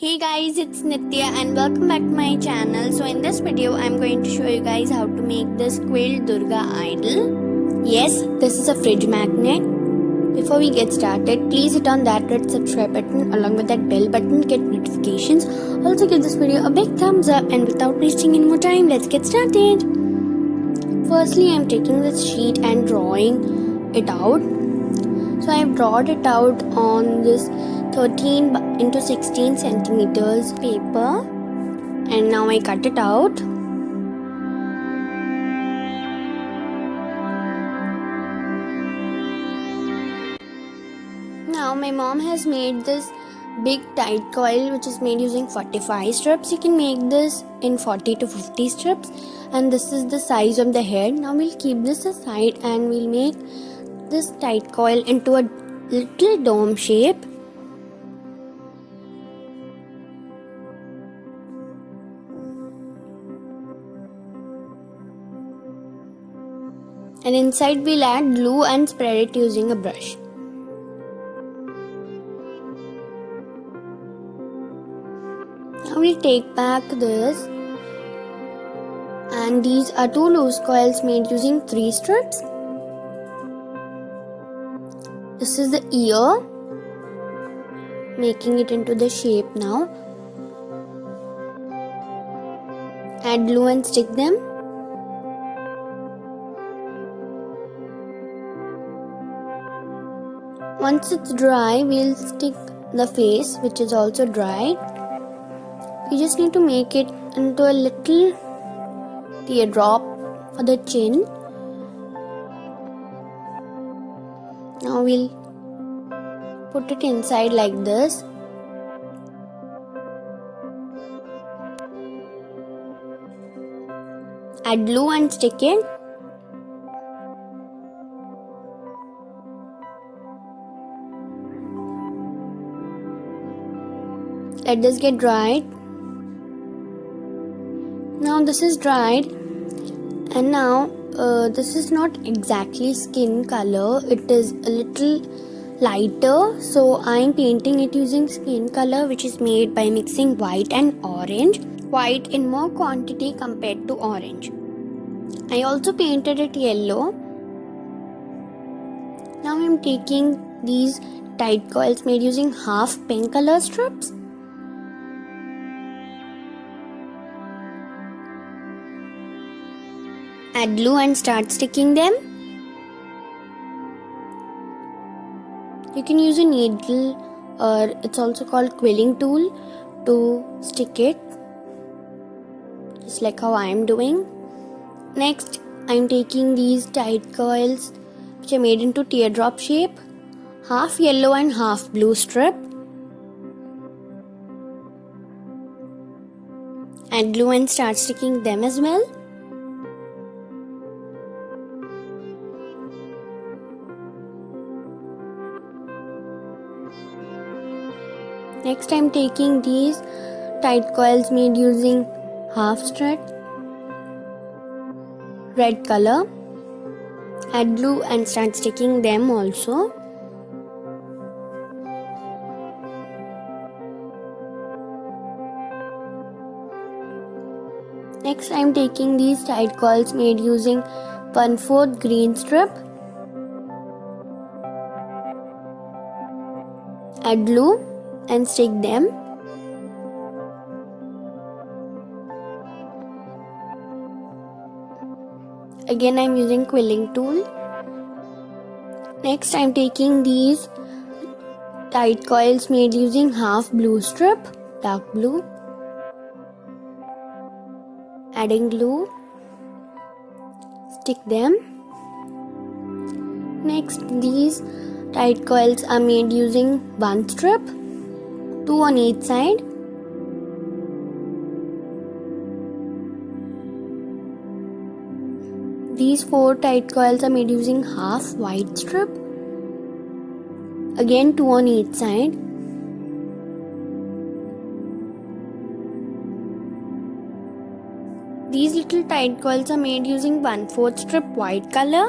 Hey guys, it's Nitya and welcome back to my channel. So in this video, I'm going to show you guys how to make this quilt Durga idol. Yes, this is a fridge magnet. Before we get started, please hit on that red subscribe button along with that bell button to get notifications. Also give this video a big thumbs up, and without wasting any more time, let's get started. Firstly, I'm taking this sheet and drawing it out. So I've drawn it out on this 13 into 16 centimeters paper, and now I cut it out. Now my mom has made this big tight coil which is made using 45 strips. You can make this in 40 to 50 strips, and this is the size of the head. Now we'll keep this aside and we'll make this tight coil into a little dome shape. And inside we'll add glue and spread it using a brush. Now we'll take back this, and these are two loose coils made using 3 strips. This is the ear, making it into the shape now. Add glue and stick them. Once it's dry, we'll stick the face, which is also dry. We just need to make it into a little teardrop for the chin. Now we'll put it inside like this. Add glue and stick it. Let this get dried. Now this is dried, and now this is not exactly skin color. It is a little lighter, so I am painting it using skin color, which is made by mixing white and orange. White in more quantity compared to orange. I also painted it yellow. Now I am taking these tight coils made using half pink color strips. Add glue and start sticking them. You can use a needle, or it's also called quilling tool, to stick it, just like how I am doing. Next, I am taking these tight coils which are made into teardrop shape, half yellow and half blue strip. Add glue and start sticking them as well. Next, I am taking these tight coils made using half strut, red color. Add glue and start sticking them also. Next, I am taking these tight coils made using 1/4 green strip. Add glue and stick them. Again, I am using quilling tool. Next, I am taking these tight coils made using half blue strip, dark blue. Adding glue, stick them. Next, these tight coils are made using 1 strip, 2 on each side. These 4 tight coils are made using half white strip. Again 2 on each side. These little tight coils are made using 1/4 strip white color.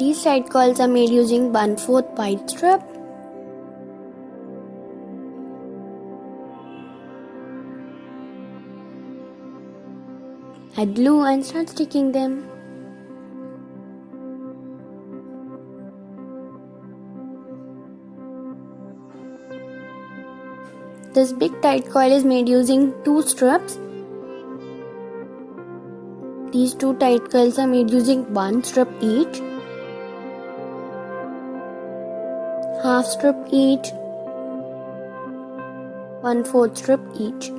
These side coils are made using 1/4 white strip. Add glue and start sticking them. This big tight coil is made using 2 strips. These 2 tight coils are made using 1 strip each, half strip each, 1/4 strip each.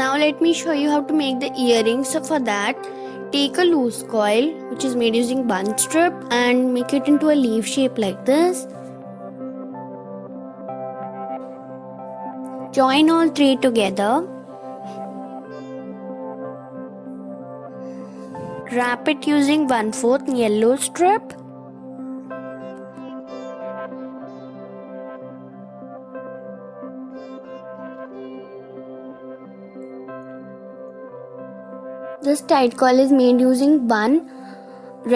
Now let me show you how to make the earrings. So for that, take a loose coil which is made using 1 strip and make it into a leaf shape like this. Join all 3 together. Wrap it using 1/4 yellow strip. This tight coil is made using 1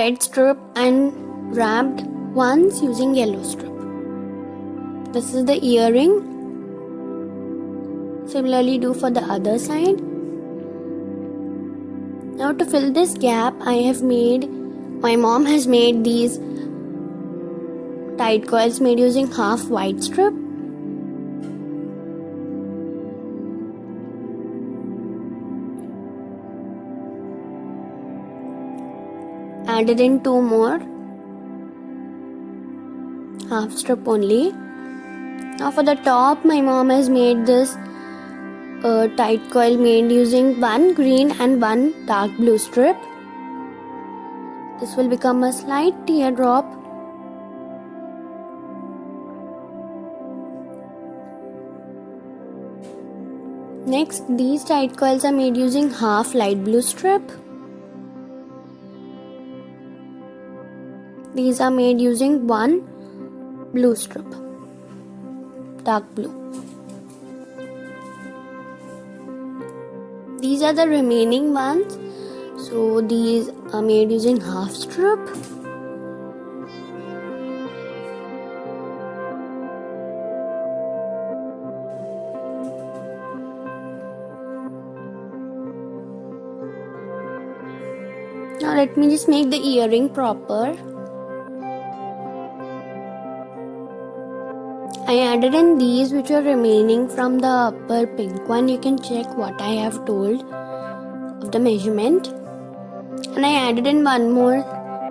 red strip and wrapped once using yellow strip. This is the earring. Similarly do for the other side. Now to fill this gap, my mom has made these tight coils made using half white strip. Added in 2 more, half strip only. Now for the top, my mom has made this tight coil made using 1 green and 1 dark blue strip. This will become a slight teardrop. Next, these tight coils are made using half light blue strip. These are made using 1 blue strip, dark blue. These are the remaining ones. So these are made using half strip. Now let me just make the earring proper. I added in these which are remaining from the upper pink one. You can check what I have told of the measurement. And I added in 1 more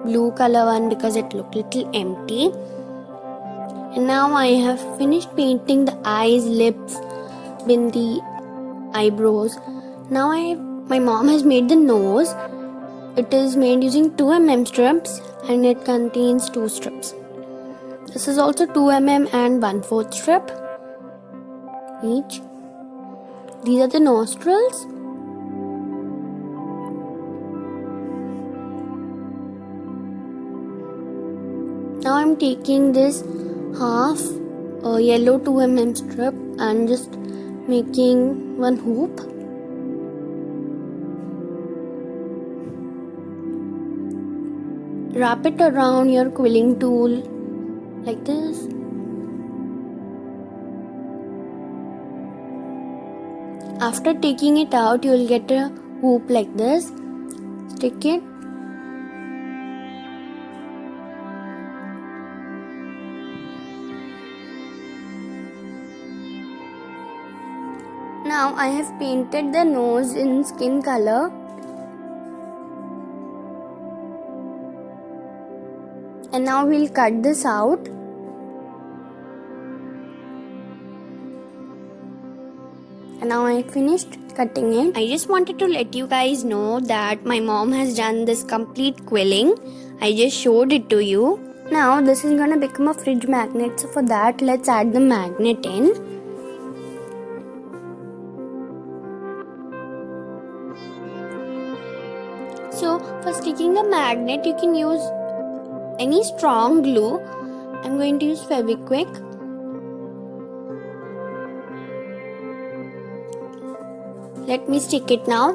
blue color one because it looked little empty. And now I have finished painting the eyes, lips, bindi, eyebrows. Now my mom has made the nose. It is made using 2 mm strips and it contains 2 strips. This is also 2 mm and 1/4 strip each. These are the nostrils. Now I'm taking this half yellow 2 mm strip and just making 1 hoop. Wrap it around your quilling tool like this. After taking it out, you will get a hoop like this. Stick it. Now I have painted the nose in skin color. And now we'll cut this out. And now I finished cutting it. I just wanted to let you guys know that my mom has done this complete quilling. I just showed it to you. Now this is gonna become a fridge magnet. So for that, let's add the magnet in. So for sticking the magnet, you can use any strong glue. I'm going to use Fevikwik. Let me stick it now.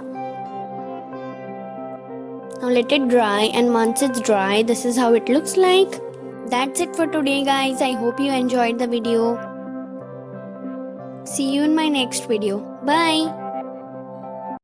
Now let it dry, and once it's dry, this is how it looks like. That's it for today, guys. I hope you enjoyed the video. See you in my next video. Bye.